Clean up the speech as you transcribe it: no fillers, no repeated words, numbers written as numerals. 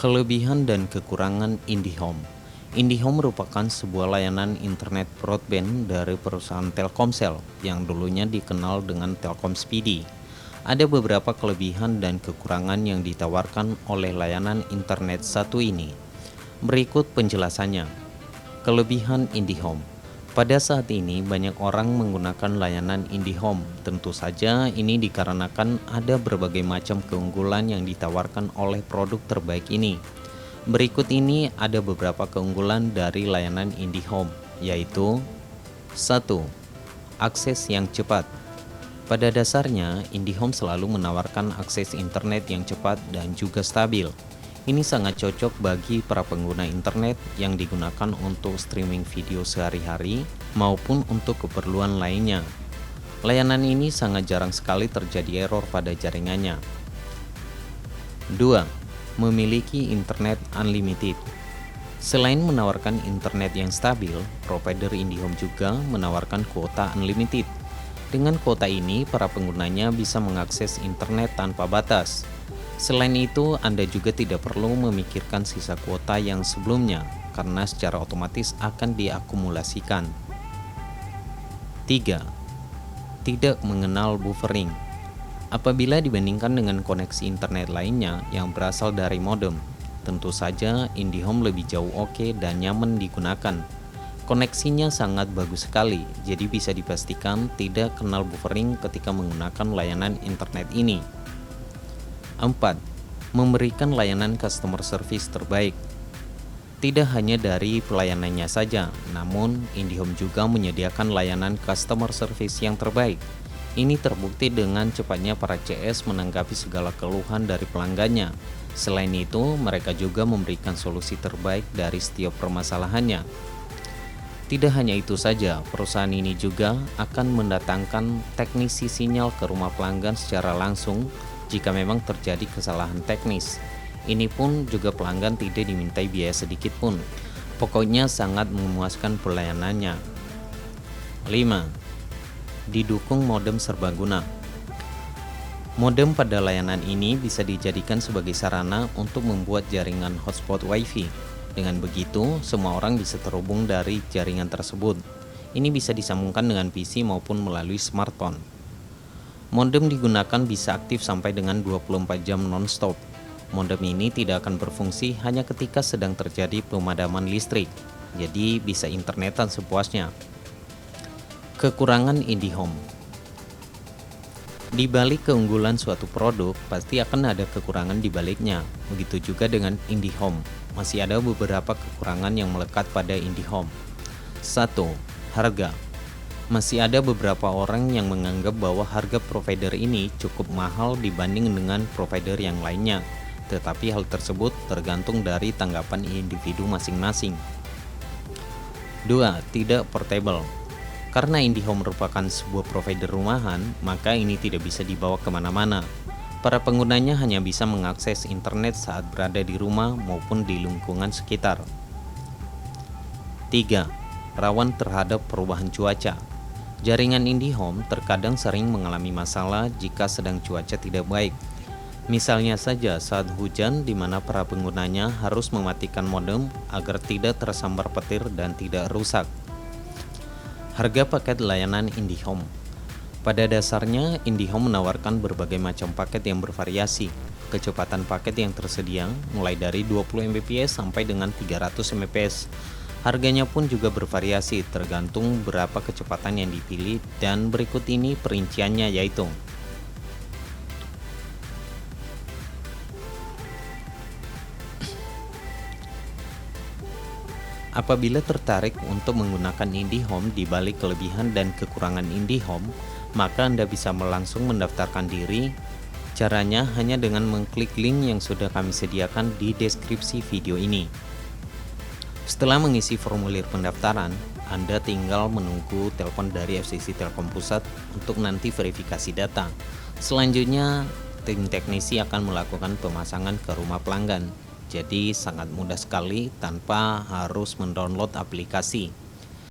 Kelebihan dan kekurangan IndiHome. IndiHome merupakan sebuah layanan internet broadband dari perusahaan Telkomsel yang dulunya dikenal dengan Telkom Speedy. Ada beberapa kelebihan dan kekurangan yang ditawarkan oleh layanan internet satu ini. Berikut penjelasannya. Kelebihan IndiHome. Pada saat ini banyak orang menggunakan layanan IndiHome. Tentu saja ini dikarenakan ada berbagai macam keunggulan yang ditawarkan oleh produk terbaik ini. Berikut ini ada beberapa keunggulan dari layanan IndiHome, yaitu 1. Akses yang cepat. Pada dasarnya, IndiHome selalu menawarkan akses internet yang cepat dan juga stabil. Ini sangat cocok bagi para pengguna internet yang digunakan untuk streaming video sehari-hari maupun untuk keperluan lainnya. Layanan ini sangat jarang sekali terjadi error pada jaringannya. 2. Memiliki internet unlimited. Selain menawarkan internet yang stabil, provider IndiHome juga menawarkan kuota unlimited. Dengan kuota ini, para penggunanya bisa mengakses internet tanpa batas. Selain itu, Anda juga tidak perlu memikirkan sisa kuota yang sebelumnya, karena secara otomatis akan diakumulasikan. 3. Tidak mengenal buffering. Apabila dibandingkan dengan koneksi internet lainnya yang berasal dari modem, tentu saja IndiHome lebih jauh oke dan nyaman digunakan. Koneksinya sangat bagus sekali, jadi bisa dipastikan tidak kenal buffering ketika menggunakan layanan internet ini. 4. Memberikan layanan customer service terbaik. Tidak hanya dari pelayanannya saja, namun IndiHome juga menyediakan layanan customer service yang terbaik. Ini terbukti dengan cepatnya para CS menanggapi segala keluhan dari pelanggannya. Selain itu, mereka juga memberikan solusi terbaik dari setiap permasalahannya. Tidak hanya itu saja, perusahaan ini juga akan mendatangkan teknisi sinyal ke rumah pelanggan secara langsung jika memang terjadi kesalahan teknis. Ini pun juga pelanggan tidak dimintai biaya sedikit pun. Pokoknya sangat memuaskan pelayanannya. 5. Didukung modem serbaguna. Modem pada layanan ini bisa dijadikan sebagai sarana untuk membuat jaringan hotspot WiFi. Dengan begitu, semua orang bisa terhubung dari jaringan tersebut. Ini bisa disambungkan dengan PC maupun melalui smartphone. Modem digunakan bisa aktif sampai dengan 24 jam non-stop. Modem ini tidak akan berfungsi hanya ketika sedang terjadi pemadaman listrik, jadi bisa internetan sepuasnya. Kekurangan IndiHome. Di balik keunggulan suatu produk, pasti akan ada kekurangan di baliknya. Begitu juga dengan IndiHome. Masih ada beberapa kekurangan yang melekat pada IndiHome. 1. Harga. Masih ada beberapa orang yang menganggap bahwa harga provider ini cukup mahal dibanding dengan provider yang lainnya. Tetapi hal tersebut tergantung dari tanggapan individu masing-masing. 2. Tidak portable. Karena IndiHome merupakan sebuah provider rumahan, maka ini tidak bisa dibawa kemana-mana. Para penggunanya hanya bisa mengakses internet saat berada di rumah maupun di lingkungan sekitar. 3. Rawan terhadap perubahan cuaca. Jaringan IndiHome terkadang sering mengalami masalah jika sedang cuaca tidak baik. Misalnya saja saat hujan di mana para penggunanya harus mematikan modem agar tidak tersambar petir dan tidak rusak. Harga paket layanan IndiHome. Pada dasarnya, IndiHome menawarkan berbagai macam paket yang bervariasi. Kecepatan paket yang tersedia mulai dari 20 Mbps sampai dengan 300 Mbps. Harganya pun juga bervariasi tergantung berapa kecepatan yang dipilih, dan berikut ini perinciannya yaitu: apabila tertarik untuk menggunakan IndiHome di balik kelebihan dan kekurangan IndiHome, maka Anda bisa langsung mendaftarkan diri. Caranya hanya dengan mengklik link yang sudah kami sediakan di deskripsi video ini. Setelah mengisi formulir pendaftaran, Anda tinggal menunggu telepon dari FCC Telkom Pusat untuk nanti verifikasi data. Selanjutnya, tim teknisi akan melakukan pemasangan ke rumah pelanggan. Jadi sangat mudah sekali tanpa harus mendownload aplikasi.